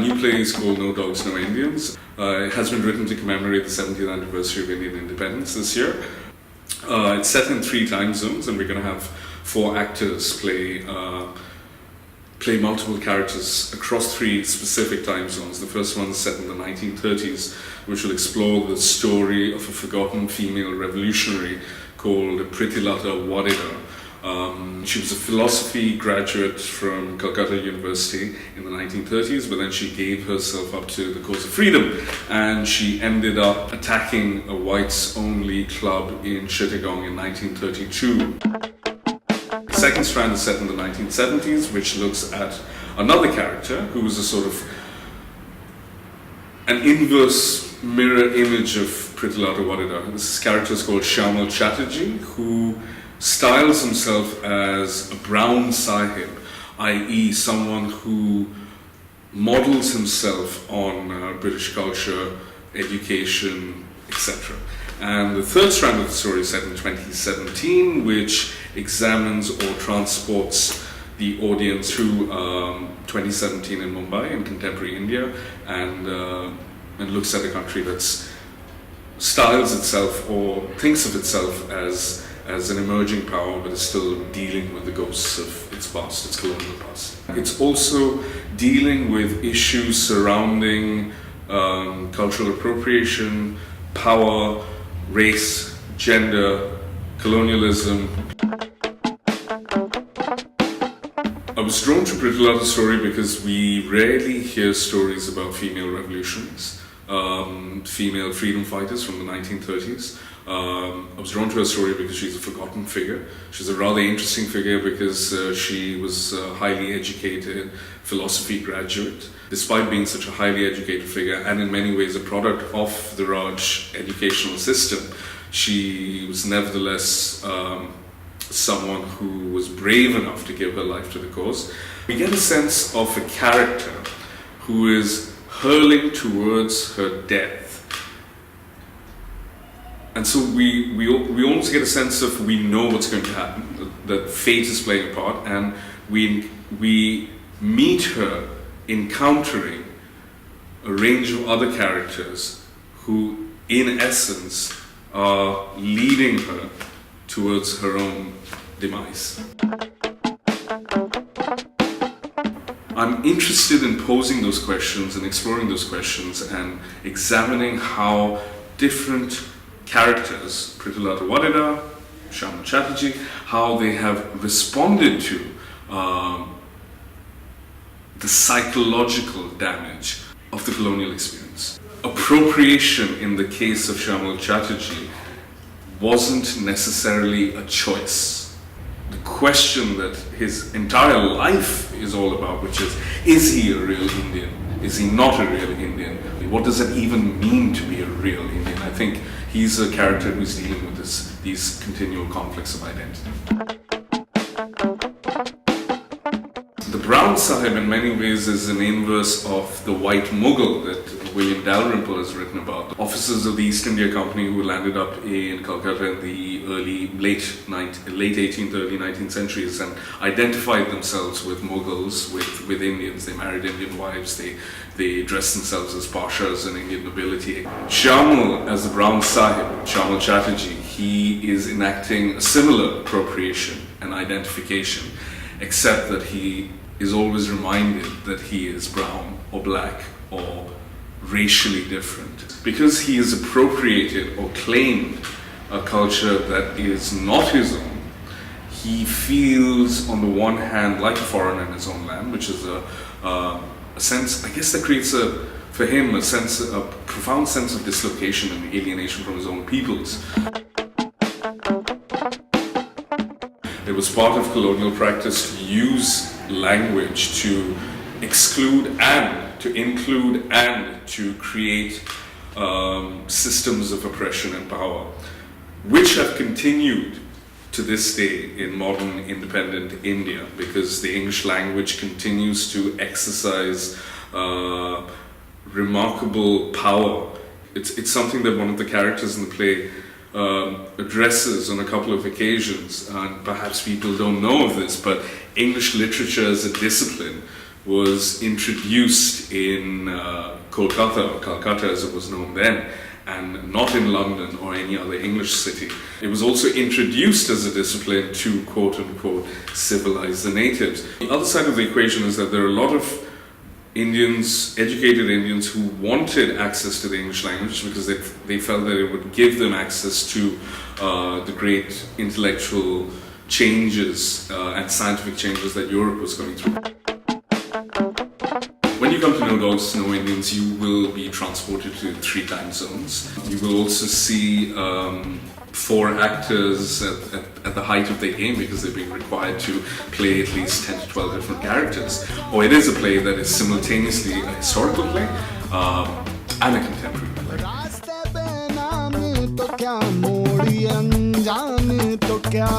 new play is called No Dogs, No Indians. It has been written to commemorate the 70th anniversary of Indian independence this year. It's set in 3 time zones, and we're going to have 4 actors play multiple characters across 3 specific time zones. The first one is set in the 1930s, which will explore the story of a forgotten female revolutionary called Prittilata Wadida. She was a philosophy graduate from Kolkata University in the 1930s, but then she gave herself up to the cause of freedom, and she ended up attacking a whites-only club in Chittagong in 1932. The second strand is set in the 1970s, which looks at another character who was a sort of an inverse mirror image of Prittilata Wadida. This character is called Shyamal Chatterjee, who styles himself as a brown sahib, i.e. someone who models himself on British culture, education, etc. And the third strand of the story is set in 2017, which examines or transports the audience through 2017 in Mumbai, in contemporary India, and looks at a country that styles itself or thinks of itself as an emerging power, but is still dealing with the ghosts of its past, its colonial past. It's also dealing with issues surrounding cultural appropriation, power, race, gender, colonialism. I was drawn to Prittilata's story because we rarely hear stories about female revolutionaries, female freedom fighters from the 1930s. I was drawn to her story because she's a forgotten figure. She's a rather interesting figure because she was a highly educated philosophy graduate. Despite being such a highly educated figure and in many ways a product of the Raj educational system, she was nevertheless someone who was brave enough to give her life to the cause. We get a sense of a character who is hurling towards her death. And so we almost get a sense of we know what's going to happen, that fate is playing a part, and we meet her encountering a range of other characters who, in essence, are leading her towards her own demise. I'm interested in posing those questions and exploring those questions and examining how different characters, Prittilata Wadida, Shyamal Chatterjee, how they have responded to the psychological damage of the colonial experience. Appropriation in the case of Shyamal Chatterjee wasn't necessarily a choice. The question that his entire life is all about, which is he a real Indian? Is he not a real Indian? What does it even mean to be a real Indian? I think he's a character who's dealing with these continual conflicts of identity. The brown sahib in many ways is an inverse of the white Mughal that William Dalrymple has written about. Officers of the East India Company who landed up in Kolkata in the late 18th, early 19th centuries and identified themselves with Mughals, with Indians. They married Indian wives, they dressed themselves as pashas and Indian nobility. Shyamal, as the brown sahib, Shyamal Chatterjee, he is enacting a similar appropriation and identification, except that he is always reminded that he is brown or black or racially different. Because he has appropriated or claimed a culture that is not his own, he feels on the one hand like a foreigner in his own land, which is a sense, I guess, that creates for him a profound sense of dislocation and alienation from his own peoples. It was part of colonial practice to use language to exclude and to include and to create systems of oppression and power, which have continued to this day in modern independent India, because the English language continues to exercise remarkable power. It's something that one of the characters in the play addresses on a couple of occasions, and perhaps people don't know of this, but English literature as a discipline was introduced in Kolkata, or Calcutta as it was known then, and not in London or any other English city. It was also introduced as a discipline to quote-unquote civilize the natives. The other side of the equation is that there are a lot of Indians, educated Indians, who wanted access to the English language because they felt that it would give them access to the great intellectual changes and scientific changes that Europe was going through. When you come to No Dogs, No Indians, you will be transported to 3 time zones. You will also see 4 actors at the height of their game because they're being required to play at least 10 to 12 different characters. Or it is a play that is simultaneously a historical play and a contemporary play. रास्ते बेनामी तो क्या मोड़ी अनजानी तो क्या